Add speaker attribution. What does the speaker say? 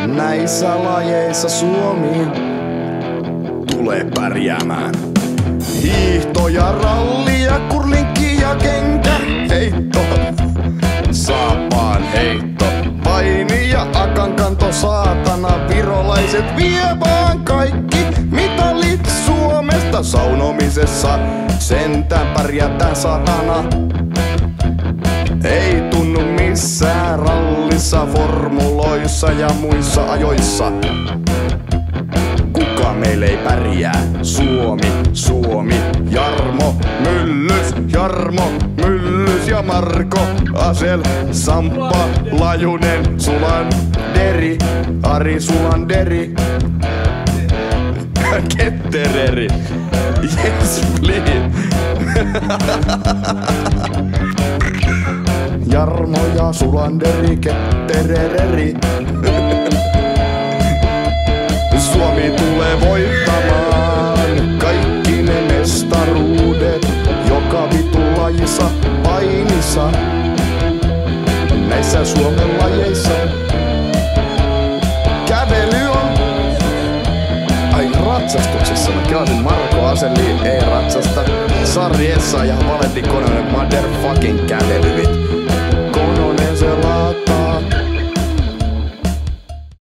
Speaker 1: Näissä lajeissa Suomi tulee pärjäämään. Hiihto ja ralli ja kurlinkki ja kenkä heitto. Saapaan heitto, paini ja akankanto saatana. Virolaiset vie vaan kaikki mitalit Suomesta. Saunomisessa sentään pärjätään satana. Ei tunnu missään rallissa, formuloissa ja muissa ajoissa. Kuka meille ei pärjää? Suomi, Suomi, Jarmo Myllys ja Marko Asel, Samppa Lajunen, Sulanderi, Ari Sulanderi, Kettereri. Yes, please. Jarmo ja Sulanderi, Kettereri. Suomi tulee voittamaan kaikki ne mestaruudet joka vittu lajissa painissa. Näissä Suomen lajeissa kävely on. Ai ratsastuksessa mä kelasin Marko Aseli ei ratsasta. Sari Essa ja Valentin Kononen motherfucking kävelyvit.